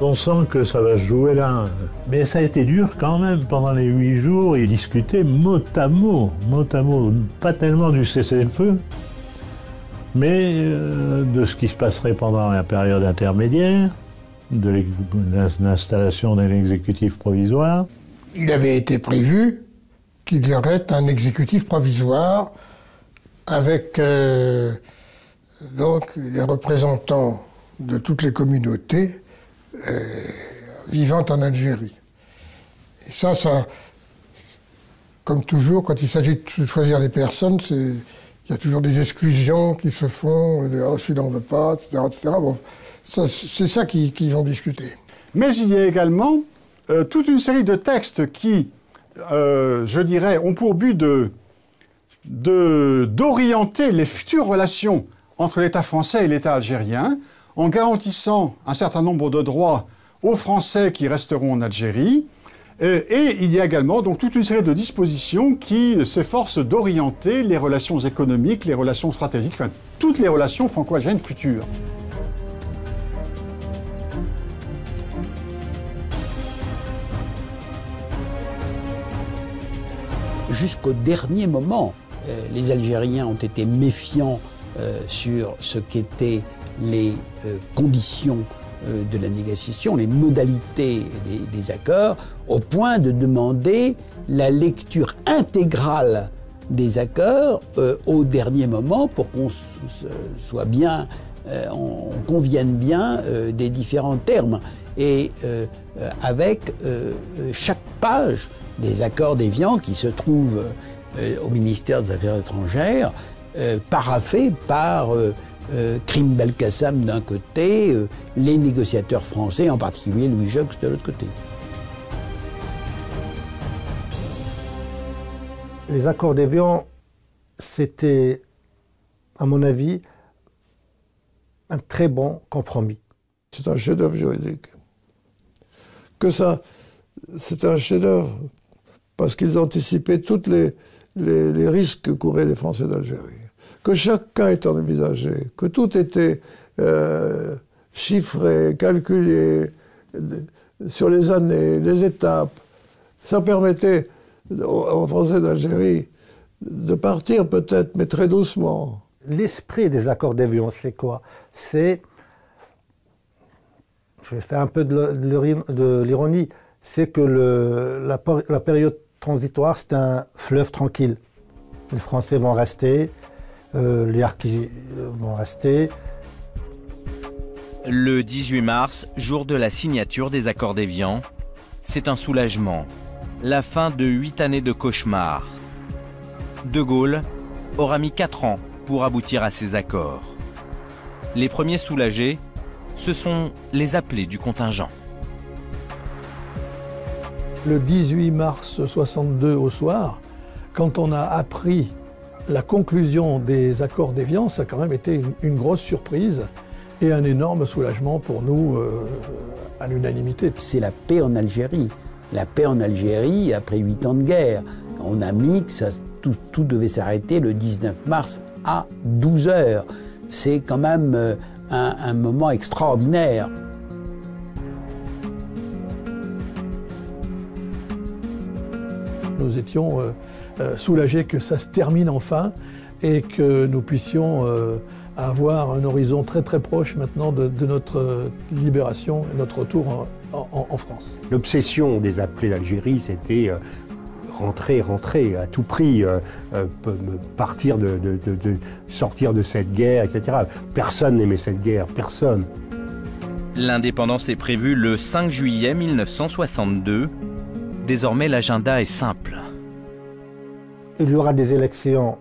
On sent que ça va se jouer là. Mais ça a été dur quand même pendant les 8 jours. Ils discutaient mot à mot, pas tellement du cessez-le-feu, mais de ce qui se passerait pendant la période intermédiaire, de l'installation d'un exécutif provisoire. Il avait été prévu qu'il y aurait un exécutif provisoire avec donc les représentants de toutes les communautés vivant en Algérie. Et ça, comme toujours, quand il s'agit de choisir des personnes, il y a toujours des exclusions qui se font, oh, celui-là on ne veut pas, etc. etc. Bon, c'est ça qu'ils ont discuté. Mais il y a également toute une série de textes qui, je dirais, ont pour but d'orienter les futures relations entre l'État français et l'État algérien, en garantissant un certain nombre de droits aux Français qui resteront en Algérie, Et il y a également donc toute une série de dispositions qui s'efforcent d'orienter les relations économiques, les relations stratégiques, enfin toutes les relations franco-algériennes futures. Jusqu'au dernier moment, les Algériens ont été méfiants sur ce qu'étaient les conditions de la négociation, les modalités des accords, au point de demander la lecture intégrale des accords au dernier moment pour qu'on soit bien, on convienne bien des différents termes. Et avec chaque page des accords d'Évian qui se trouvent au ministère des Affaires étrangères, paraphés par Krim Belkacem d'un côté, les négociateurs français, en particulier Louis Jox de l'autre côté. Les accords d'Évian, c'était, à mon avis, un très bon compromis. C'est un chef-d'œuvre juridique. Que ça, c'est un chef-d'œuvre parce qu'ils anticipaient tous les risques que couraient les Français d'Algérie. Que chacun était envisagé, que tout était chiffré, calculé sur les années, les étapes. Ça permettait aux Français d'Algérie de partir peut-être, mais très doucement. L'esprit des accords d'Évian, c'est quoi? C'est, je vais faire un peu de l'ironie, c'est que la période transitoire, c'est un fleuve tranquille. Les Français vont rester, les harkis vont rester. Le 18 mars, jour de la signature des accords d'Évian, c'est un soulagement, la fin de 8 années de cauchemar. De Gaulle aura mis 4 ans pour aboutir à ces accords. Les premiers soulagés, ce sont les appelés du contingent. Le 18 mars 62 au soir, quand on a appris la conclusion des accords d'Évian, ça a quand même été une grosse surprise et un énorme soulagement pour nous à l'unanimité. C'est la paix en Algérie. La paix en Algérie après 8 ans de guerre. On a mis que tout devait s'arrêter le 19 mars à 12 h. C'est quand même un moment extraordinaire. Nous étions soulagés que ça se termine enfin et que nous puissions avoir un horizon très très proche maintenant de notre libération et notre retour en France. L'obsession des appelés d'Algérie, c'était rentrer à tout prix, partir sortir de cette guerre, etc. Personne n'aimait cette guerre, personne. L'indépendance est prévue le 5 juillet 1962. Désormais, l'agenda est simple. Il y aura des élections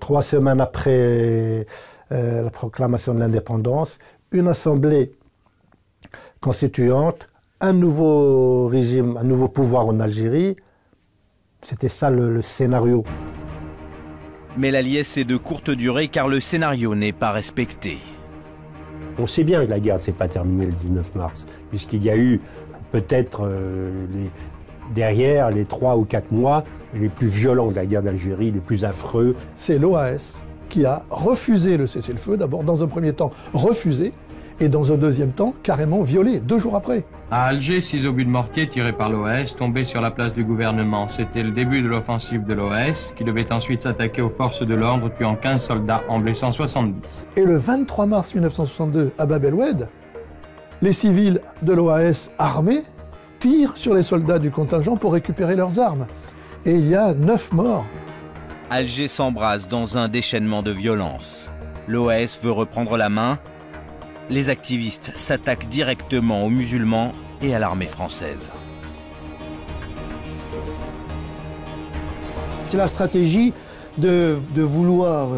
3 semaines après la proclamation de l'indépendance, une assemblée constituante, un nouveau régime, un nouveau pouvoir en Algérie. C'était ça le scénario. Mais la liesse est de courte durée car le scénario n'est pas respecté. On sait bien que la guerre ne s'est pas terminée le 19 mars, puisqu'il y a eu peut-être derrière les 3 ou 4 mois les plus violents de la guerre d'Algérie, les plus affreux. C'est l'OAS qui a refusé le cessez-le-feu, d'abord dans un premier temps refusé, et dans un deuxième temps carrément violé, 2 jours après. À Alger, 6 obus de mortier tirés par l'OAS tombaient sur la place du gouvernement. C'était le début de l'offensive de l'OAS, qui devait ensuite s'attaquer aux forces de l'ordre, tuant 15 soldats, en blessant 70. Et le 23 mars 1962, à Bab el-Oued, les civils de l'OAS armés tirent sur les soldats du contingent pour récupérer leurs armes. Et il y a 9 morts. Alger s'embrase dans un déchaînement de violence. L'OAS veut reprendre la main. Les activistes s'attaquent directement aux musulmans et à l'armée française. C'est la stratégie de vouloir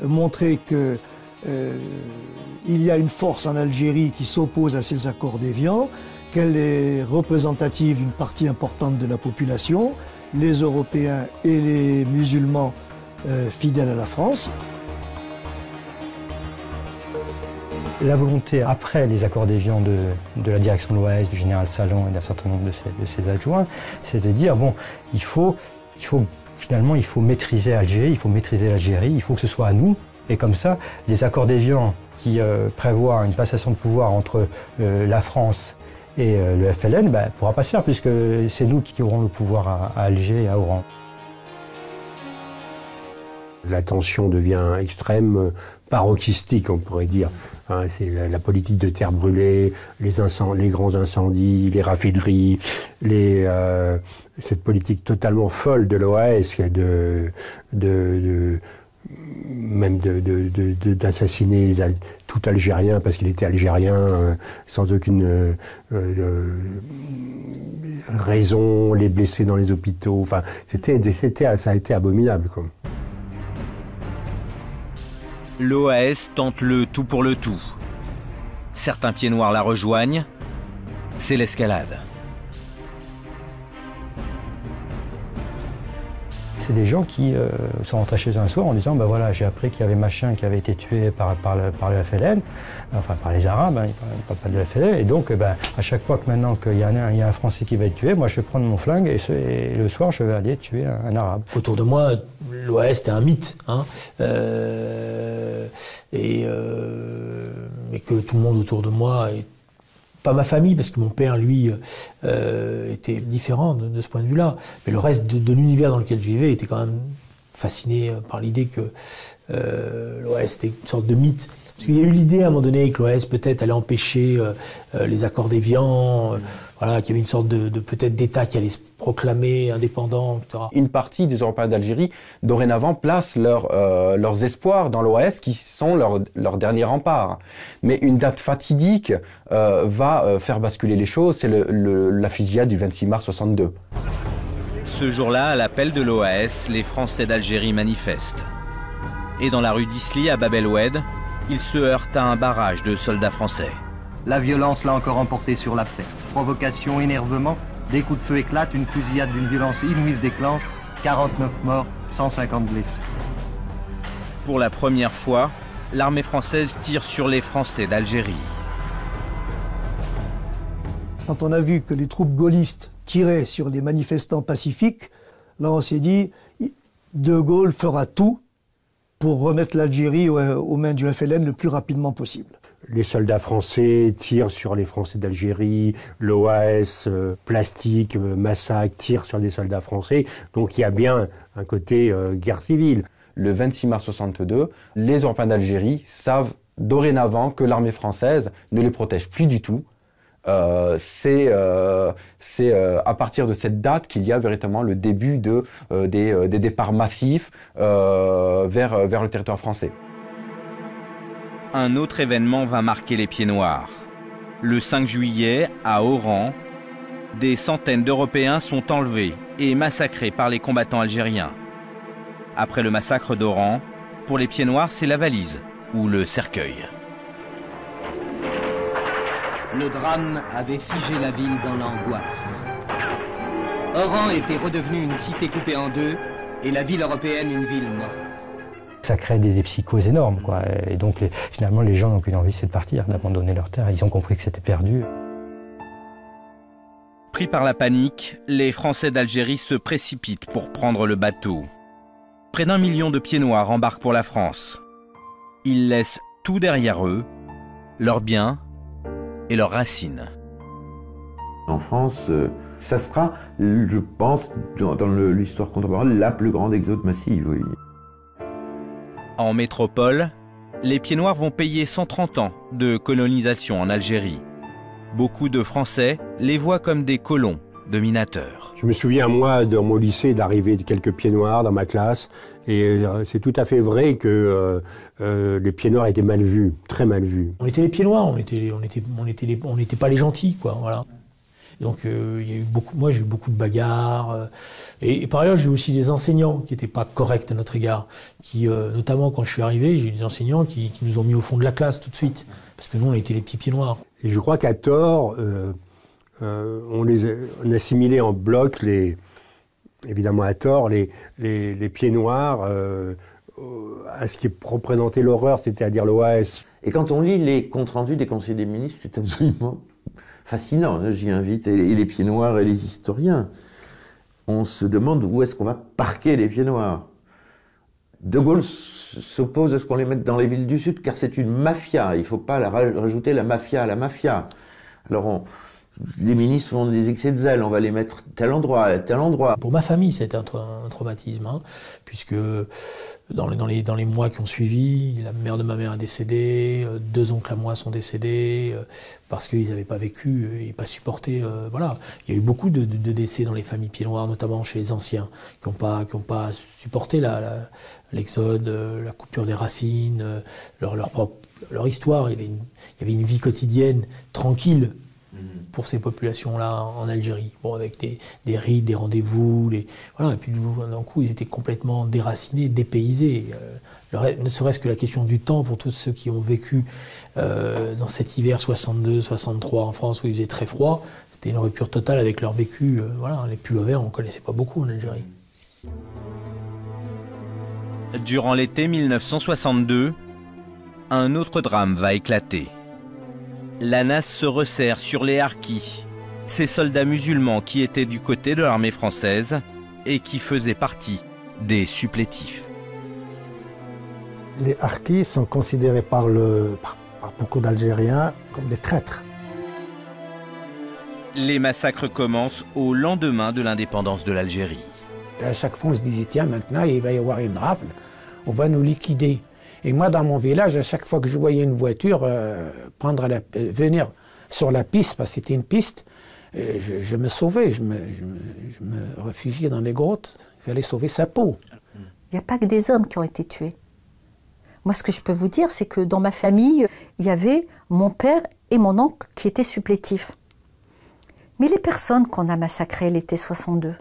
montrer que il y a une force en Algérie qui s'oppose à ces accords d'Évian, qu'elle est représentative d'une partie importante de la population, les Européens et les musulmans fidèles à la France. La volonté, après les accords d'Évian de la direction de l'OAS, du général Salon et d'un certain nombre de ses adjoints, c'est de dire, bon, finalement, il faut maîtriser Alger, il faut maîtriser l'Algérie, il faut que ce soit à nous. Et comme ça, les accords d'Évian qui prévoient une passation de pouvoir entre la France et le FLN ne pourra pas se faire, puisque c'est nous qui aurons le pouvoir à Alger et à Oran. La tension devient extrême, paroxystique, on pourrait dire. Hein, c'est la politique de terre brûlée, les grands incendies, les raffineries, cette politique totalement folle de l'OAS, même d'assassiner tout Algérien parce qu'il était algérien, sans aucune raison, les blesser dans les hôpitaux. Enfin, ça a été abominable, quoi. L'OAS tente le tout pour le tout. Certains pieds noirs la rejoignent, c'est l'escalade. C'est des gens qui sont rentrés chez eux un soir en disant ben voilà, j'ai appris qu'il y avait machin qui avait été tué par le FLN, enfin par les Arabes, hein, pas de FLN, et donc à chaque fois que maintenant qu'il y a un Français qui va être tué, moi je vais prendre mon flingue et le soir je vais aller tuer un Arabe. Autour de moi, l'OAS était un mythe, hein, mais que tout le monde autour de moi, pas ma famille, parce que mon père, lui, était différent de ce point de vue-là, mais le reste de l'univers dans lequel je vivais était quand même fasciné par l'idée que l'OAS était une sorte de mythe. Parce qu'il y a eu l'idée à un moment donné que l'OAS peut-être allait empêcher les accords d'Évian, voilà, qu'il y avait une sorte de peut-être d'État qui allait se proclamer indépendant, etc. Une partie des Européens d'Algérie, dorénavant, placent leurs espoirs dans l'OAS, qui sont leur dernier rempart. Mais une date fatidique va faire basculer les choses, c'est la fusillade du 26 mars 62. Ce jour-là, à l'appel de l'OAS, les Français d'Algérie manifestent. Et dans la rue d'Isly, à Bab el-Oued, ils se heurtent à un barrage de soldats français. La violence l'a encore emporté sur la paix. Provocation, énervement, des coups de feu éclatent, une fusillade d'une violence inouïe se déclenche, 49 morts, 150 blessés. Pour la première fois, l'armée française tire sur les Français d'Algérie. Quand on a vu que les troupes gaullistes tiraient sur des manifestants pacifiques, là on s'est dit, De Gaulle fera tout pour remettre l'Algérie aux mains du FLN le plus rapidement possible. Les soldats français tirent sur les Français d'Algérie, l'OAS, plastique, massacre, tire sur des soldats français. Donc il y a bien un côté guerre civile. Le 26 mars 62, les Européens d'Algérie savent dorénavant que l'armée française ne les protège plus du tout. C'est à partir de cette date qu'il y a véritablement le début des départs massifs vers le territoire français. Un autre événement va marquer les Pieds Noirs. Le 5 juillet, à Oran, des centaines d'Européens sont enlevés et massacrés par les combattants algériens. Après le massacre d'Oran, pour les Pieds Noirs, c'est la valise ou le cercueil. Le drame avait figé la ville dans l'angoisse. Oran était redevenu une cité coupée en deux et la ville européenne une ville morte. Ça crée des psychoses énormes, quoi. Et donc finalement les gens n'ont qu'une envie, c'est de partir, d'abandonner leur terre. Ils ont compris que c'était perdu. Pris par la panique, les Français d'Algérie se précipitent pour prendre le bateau. Près d'1 million de Pieds Noirs embarquent pour la France. Ils laissent tout derrière eux, leurs biens et leurs racines. En France, ça sera, je pense, dans l'histoire contemporaine, la plus grande exode massive. Oui. En métropole, les Pieds Noirs vont payer 130 ans de colonisation en Algérie. Beaucoup de Français les voient comme des colons, dominateurs. Je me souviens, moi, dans mon lycée, d'arriver de quelques Pieds Noirs dans ma classe. Et c'est tout à fait vrai que les Pieds Noirs étaient mal vus, très mal vus. On était les Pieds Noirs, on n'était pas les gentils, quoi, voilà. Donc il y a eu moi j'ai eu beaucoup de bagarres. Et par ailleurs j'ai eu aussi des enseignants qui n'étaient pas corrects à notre égard. Qui, notamment quand je suis arrivé, j'ai eu des enseignants qui nous ont mis au fond de la classe tout de suite. Parce que nous on était les petits Pieds Noirs. Et je crois qu'à tort, on assimilait en bloc, évidemment à tort, les Pieds Noirs à ce qui représentait l'horreur, c'est-à-dire l'OAS. Et quand on lit les comptes rendus des conseillers des ministres, c'est absolument fascinant. J'y invite et les pieds noirs et les historiens. On se demande où est-ce qu'on va parquer les pieds noirs. De Gaulle s'oppose à ce qu'on les mette dans les villes du Sud, car c'est une mafia. Il ne faut pas rajouter la mafia à la mafia. Alors les ministres font des excès de zèle, on va les mettre tel endroit, tel endroit. Pour ma famille, c'était un traumatisme, hein, puisque dans les mois qui ont suivi, la mère de ma mère est décédée, 2 oncles à moi sont décédés, parce qu'ils n'avaient pas vécu et pas supporté. Voilà. Il y a eu beaucoup de décès dans les familles pieds noirs, notamment chez les anciens, qui n'ont pas supporté l'exode, la coupure des racines, leur histoire. Il y avait une vie quotidienne tranquille pour ces populations-là en Algérie. Bon, avec des rites, des rendez-vous, voilà. Et puis d'un coup, ils étaient complètement déracinés, dépaysés. Ne serait-ce que la question du temps pour tous ceux qui ont vécu dans cet hiver 62-63 en France où il faisait très froid, c'était une rupture totale avec leur vécu. Voilà, les pullovers, on ne connaissait pas beaucoup en Algérie. Durant l'été 1962, un autre drame va éclater. La NAS se resserre sur les harkis, ces soldats musulmans qui étaient du côté de l'armée française et qui faisaient partie des supplétifs. Les harkis sont considérés par beaucoup d'Algériens comme des traîtres. Les massacres commencent au lendemain de l'indépendance de l'Algérie. À chaque fois, on se disait, tiens, maintenant, il va y avoir une rafle, on va nous liquider. Et moi, dans mon village, à chaque fois que je voyais une voiture venir sur la piste, parce que c'était une piste, je me sauvais, je me réfugiais dans les grottes. Il fallait sauver sa peau. Il n'y a pas que des hommes qui ont été tués. Moi, ce que je peux vous dire, c'est que dans ma famille, il y avait mon père et mon oncle qui étaient supplétifs. Mais les personnes qu'on a massacrées l'été 62,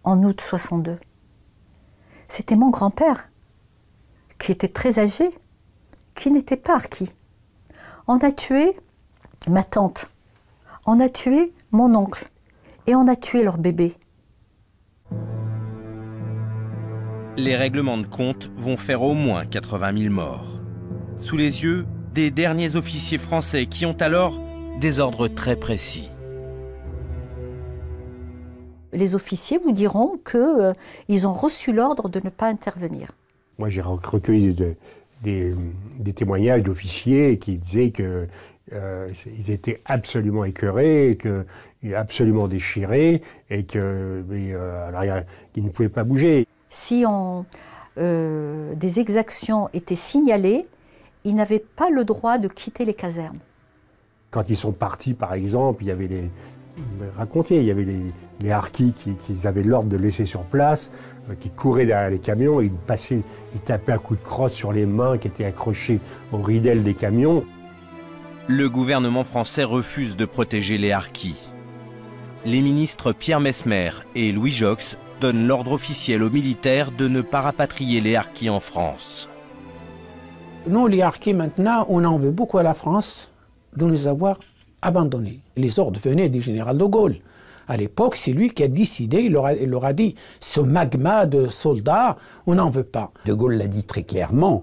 en août 62, c'était mon grand-père, qui était très âgé, qui n'était pas harki. On a tué ma tante, on a tué mon oncle, et on a tué leur bébé. Les règlements de compte vont faire au moins 80 000 morts. Sous les yeux des derniers officiers français qui ont alors des ordres très précis. Les officiers vous diront qu'ils ont reçu l'ordre de ne pas intervenir. Moi, j'ai recueilli des témoignages d'officiers qui disaient qu'ils étaient absolument écœurés, absolument déchirés, et qu'ils ne pouvaient pas bouger. Si des exactions étaient signalées, ils n'avaient pas le droit de quitter les casernes. Quand ils sont partis, par exemple, il y avait il y avait les harkis qui avaient l'ordre de laisser sur place, qui couraient derrière les camions, ils tapaient un coup de crosse sur les mains qui étaient accrochées aux ridelles des camions. Le gouvernement français refuse de protéger les harkis. Les ministres Pierre Messmer et Louis Jox donnent l'ordre officiel aux militaires de ne pas rapatrier les harkis en France. Nous, les harkis, maintenant, on en veut beaucoup à la France de nous avoir abandonnés. Les ordres venaient du général de Gaulle. À l'époque, c'est lui qui a décidé, il leur a dit, ce magma de soldats, on n'en veut pas. De Gaulle l'a dit très clairement,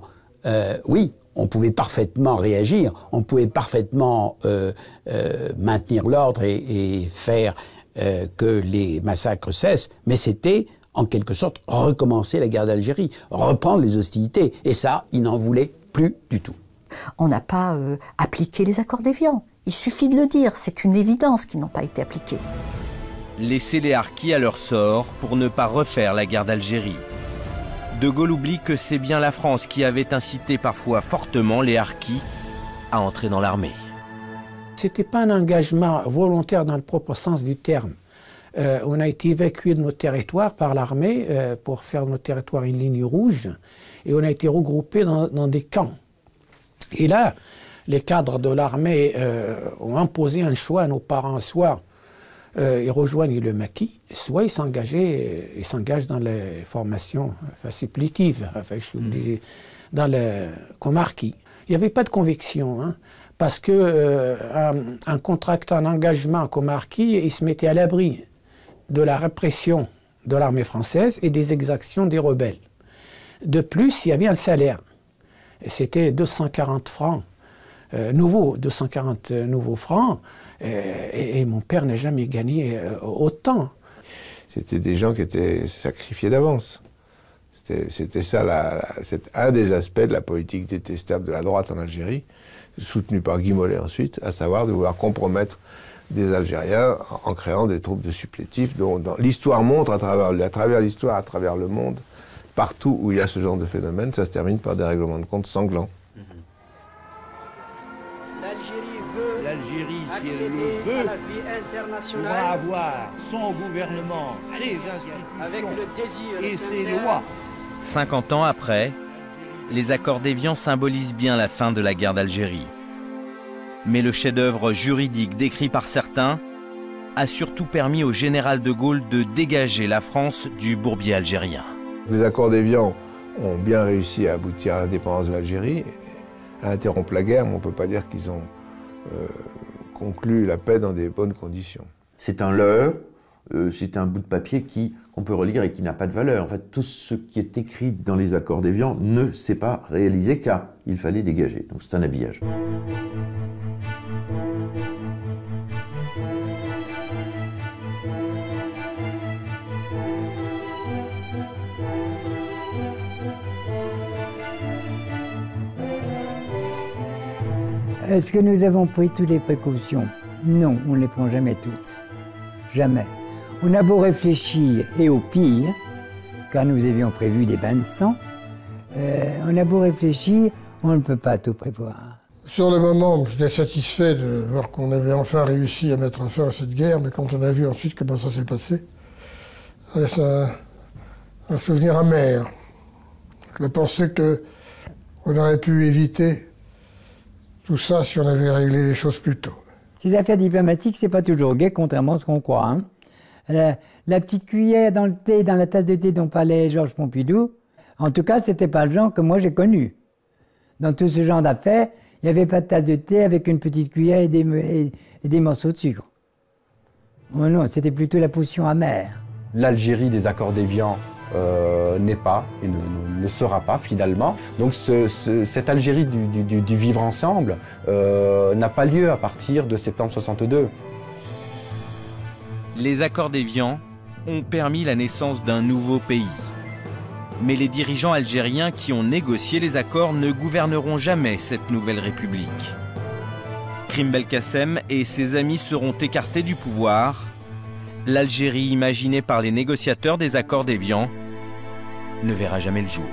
oui, on pouvait parfaitement réagir, on pouvait parfaitement maintenir l'ordre et faire que les massacres cessent, mais c'était en quelque sorte recommencer la guerre d'Algérie, reprendre les hostilités, et ça, il n'en voulait plus du tout. On n'a pas appliqué les accords d'Évian. Il suffit de le dire, c'est une évidence qu'ils n'ont pas été appliqués. Laisser les harkis à leur sort pour ne pas refaire la guerre d'Algérie. De Gaulle oublie que c'est bien la France qui avait incité parfois fortement les harkis à entrer dans l'armée. Ce n'était pas un engagement volontaire dans le propre sens du terme. On a été évacué de nos territoires par l'armée pour faire de nos territoires une ligne rouge, et on a été regroupés dans des camps. Et là, les cadres de l'armée ont imposé un choix à nos parents, soit ils rejoignent le maquis, soit ils s'engagent dans les formations supplitives, je suis obligé, comme harkis. Il n'y avait pas de conviction, hein, parce qu'un contractant un engagement comme harki, il se mettait à l'abri de la répression de l'armée française et des exactions des rebelles. De plus, il y avait un salaire. C'était 240 francs nouveaux, 240 nouveaux francs. Et mon père n'a jamais gagné autant. C'était des gens qui étaient sacrifiés d'avance. C'était ça, c'est un des aspects de la politique détestable de la droite en Algérie, soutenue par Guy Mollet ensuite, à savoir de vouloir compromettre des Algériens en créant des troupes de supplétifs dont l'histoire montre, à travers l'histoire, à travers le monde, partout où il y a ce genre de phénomène, ça se termine par des règlements de compte sanglants. L'Algérie, si elle le veut, pourra avoir son gouvernement, ses institutions avec le désir et ses lois. 50 ans après, les accords d'Évian symbolisent bien la fin de la guerre d'Algérie. Mais le chef-d'œuvre juridique décrit par certains a surtout permis au général de Gaulle de dégager la France du bourbier algérien. Les accords d'Évian ont bien réussi à aboutir à l'indépendance de l'Algérie, à interrompre la guerre, mais on ne peut pas dire qu'ils ont conclu la paix dans des bonnes conditions. C'est un leurre, c'est un bout de papier qu'on peut relire et qui n'a pas de valeur. En fait, tout ce qui est écrit dans les accords d'Évian ne s'est pas réalisé car il fallait dégager. Donc c'est un habillage. Est-ce que nous avons pris toutes les précautions? Non, on ne les prend jamais toutes. Jamais. On a beau réfléchir, et au pire, car nous avions prévu des bains de sang, on a beau réfléchir, on ne peut pas tout prévoir. Sur le moment, j'étais satisfait de voir qu'on avait enfin réussi à mettre fin à cette guerre, mais quand on a vu ensuite comment ça s'est passé, ça laisse un souvenir amer. La pensée qu'on aurait pu éviter tout ça si on avait réglé les choses plus tôt. Ces affaires diplomatiques, c'est pas toujours gai, contrairement à ce qu'on croit. Hein. La petite cuillère dans le thé, dans la tasse de thé dont parlait Georges Pompidou, en tout cas, c'était pas le genre que moi j'ai connu. Dans tout ce genre d'affaires, il n'y avait pas de tasse de thé avec une petite cuillère et des morceaux de sucre. Oh non, c'était plutôt la potion amère. L'Algérie des accords d'Évian n'est pas et ne sera pas finalement. Donc cette Algérie du vivre ensemble n'a pas lieu à partir de septembre 62. Les accords d'Évian ont permis la naissance d'un nouveau pays. Mais les dirigeants algériens qui ont négocié les accords ne gouverneront jamais cette nouvelle république. Krim Belkacem et ses amis seront écartés du pouvoir. L'Algérie imaginée par les négociateurs des accords d'Évian ne verra jamais le jour.